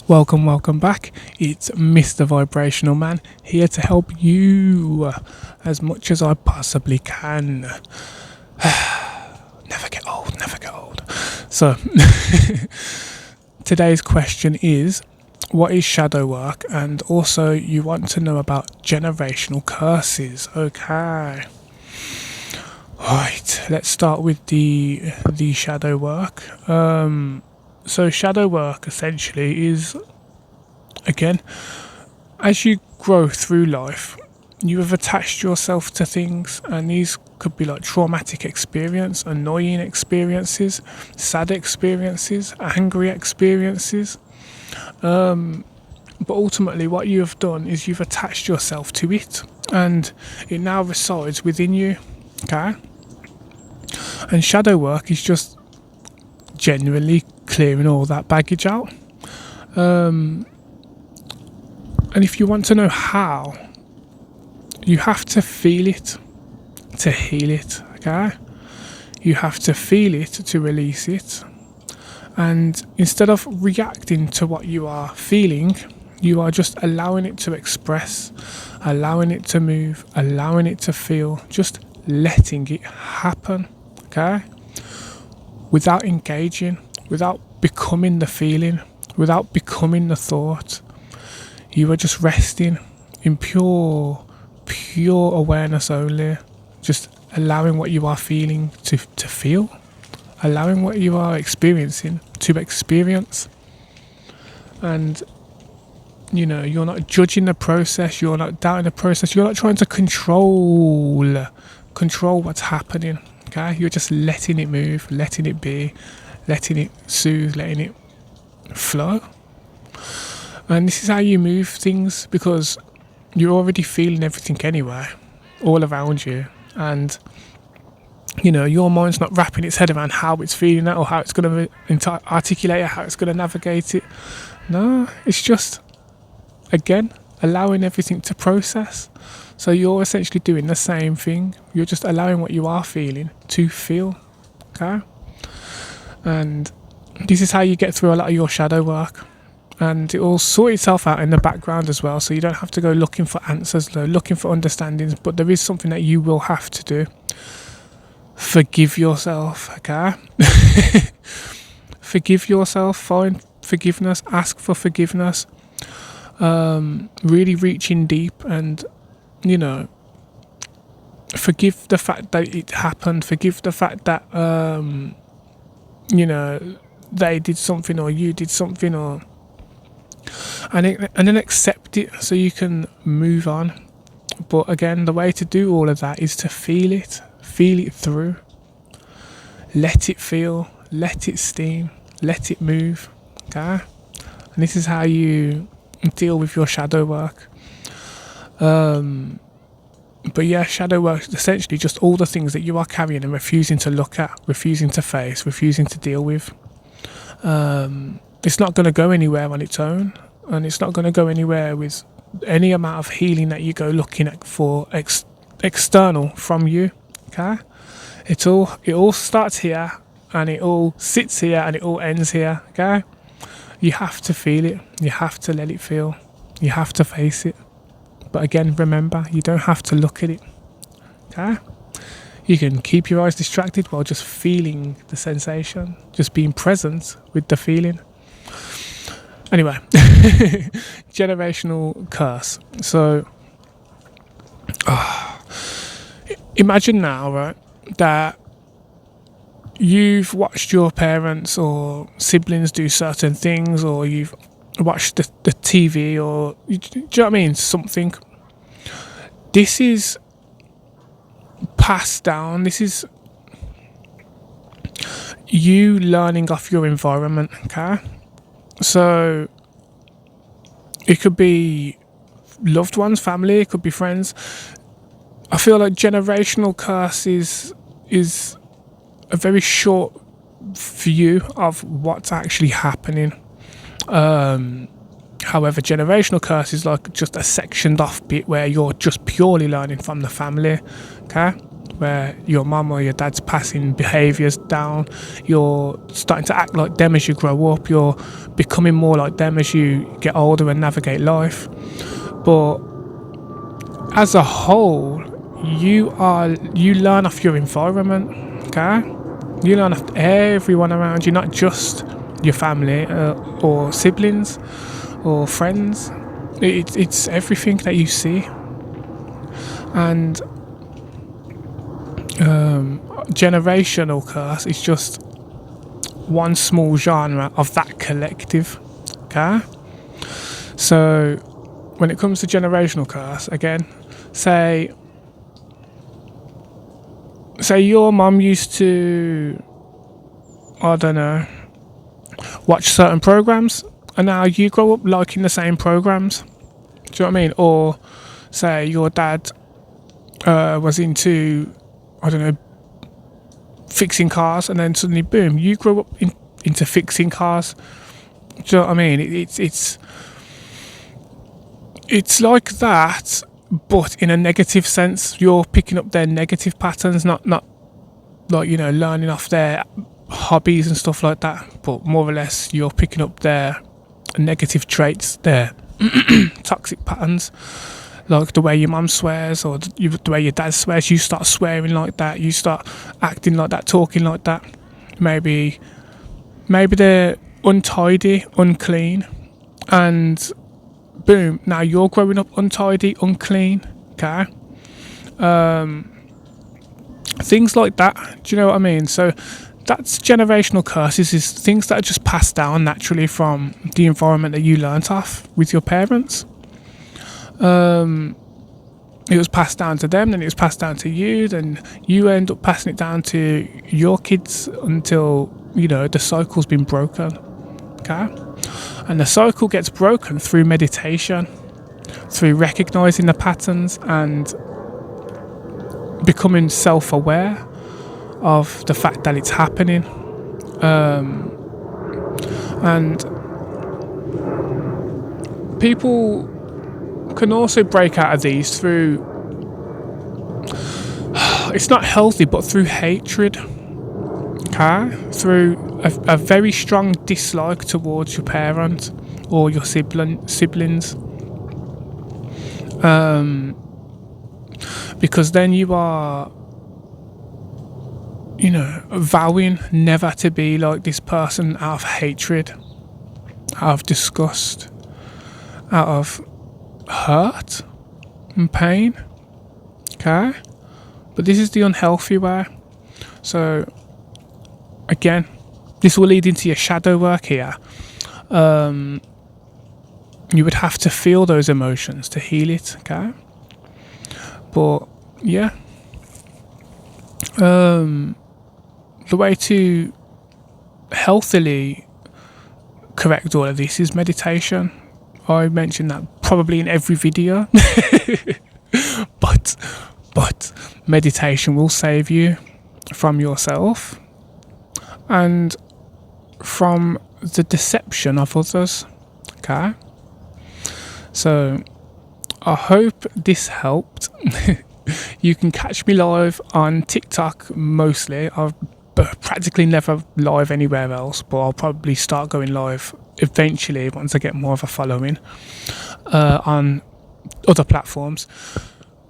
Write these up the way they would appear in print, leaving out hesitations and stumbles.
Welcome back. It's Mr. Vibrational Man here to help you as much as I possibly can. Never get old, never get old. So, today's question is, what is shadow work? And also, you want to know about generational curses. Okay. Right, let's start with the shadow work. So shadow work essentially is, again, as you grow through life, you have attached yourself to things, and these could be like traumatic experience, annoying experiences, sad experiences, angry experiences. But ultimately what you have done is you've attached yourself to it, and it now resides within you. Okay? And shadow work is just genuinely clearing all that baggage out. And if you want to know how, you have to feel it to heal it. Okay? You have to feel it to release it. And instead of reacting to what you are feeling, you are just allowing it to express, allowing it to move, allowing it to feel, just letting it happen. Okay? Without engaging, without becoming the feeling, without becoming the thought. You are just resting in pure awareness only, just allowing what you are feeling to feel, allowing what you are experiencing to experience. And you're not judging the process, you're not doubting the process, you're not trying to control what's happening. Okay? You're just letting it move, letting it be, letting it soothe, letting it flow. And this is how you move things, because you're already feeling everything anyway, all around you. And your mind's not wrapping its head around how it's feeling that, or how it's going to articulate it, how it's going to navigate it. No, it's just, again, allowing everything to process. So you're essentially doing the same thing. You're just allowing what you are feeling to feel. Okay? And this is how you get through a lot of your shadow work. And it will sort itself out in the background as well. So you don't have to go looking for answers, looking for understandings. But there is something that you will have to do. Forgive yourself. Okay? Forgive yourself. Find forgiveness. Ask for forgiveness. Really reaching deep and forgive the fact that it happened, forgive the fact that they did something or you did something, and then accept it so you can move on. But again, the way to do all of that is to feel it through, let it feel, let it steam, let it move. Okay? And this is how you deal with your shadow work. But yeah, shadow work is essentially just all the things that you are carrying and refusing to look at, refusing to face, refusing to deal with. It's not going to go anywhere on its own, and it's not going to go anywhere with any amount of healing that you go looking at for external from you. Okay? It all starts here, and it all sits here, and it all ends here. Okay? You have to feel it. You have to let it feel. You have to face it. But again, remember, you don't have to look at it. Okay? You can keep your eyes distracted while just feeling the sensation, just being present with the feeling. Anyway, generational curse. So, imagine now, right, that you've watched your parents or siblings do certain things, or you've watched the TV, or do you know what I mean? Something. This is passed down. This is you learning off your environment. Okay, so it could be loved ones, family. It could be friends. I feel like generational curse is a very short view of what's actually happening. However, generational curse is like just a sectioned off bit where you're just purely learning from the family. Okay? where your mum or your dad's passing behaviours down. You're starting to act like them as you grow up. You're becoming more like them as you get older and navigate life. But as a whole, you learn off your environment. Okay, you learn off everyone around you, not just your family or siblings or friends. It's everything that you see. And generational curse is just one small genre of that collective. Okay, so when it comes to generational curse, again, say your mum used to, I don't know, watch certain programs, and now you grow up liking the same programs. Do you know what I mean? Or say your dad was into, I don't know, fixing cars, and then suddenly, boom, you grow up into fixing cars. Do you know what I mean? It's like that, but in a negative sense. You're picking up their negative patterns, not like, you know, learning off their hobbies and stuff like that, but more or less you're picking up their negative traits, their toxic patterns, like the way your mum swears or the way your dad swears. You start swearing like that, you start acting like that, talking like that. Maybe they're untidy, unclean, and boom, now you're growing up untidy, unclean. Okay, things like that. Do you know what I mean? So that's generational curses, is things that are just passed down naturally from the environment that you learnt off with your parents. It was passed down to them, then it was passed down to you, then you end up passing it down to your kids until, you know, the cycle's been broken. Okay, and the cycle gets broken through meditation, through recognizing the patterns and becoming self-aware of the fact that it's happening. And people can also break out of these through, it's not healthy, but through hatred. Okay, through a very strong dislike towards your parent or your siblings, because then you are, you know, vowing never to be like this person out of hatred, out of disgust, out of hurt and pain. Okay, but this is the unhealthy way. So again, this will lead into your shadow work here. You would have to feel those emotions to heal it. Okay, but yeah, the way to healthily correct all of this is meditation. I mentioned that probably in every video. but meditation will save you from yourself and from the deception of others. Okay, so I hope this helped. You can catch me live on TikTok mostly. I've practically never live anywhere else, but I'll probably start going live eventually once I get more of a following on other platforms.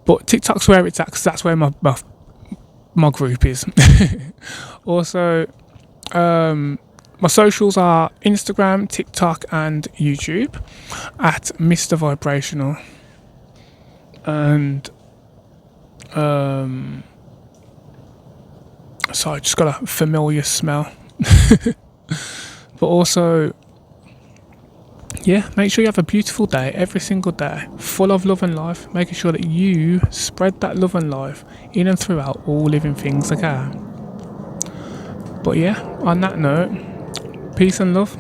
But TikTok's where it's at, because that's where my group is. Also, my socials are Instagram, TikTok and YouTube at mrvibrational. And so I just got a familiar smell. But also, yeah, make sure you have a beautiful day every single day, full of love and life, making sure that you spread that love and life in and throughout all living things. Okay, but yeah, on that note, peace and love.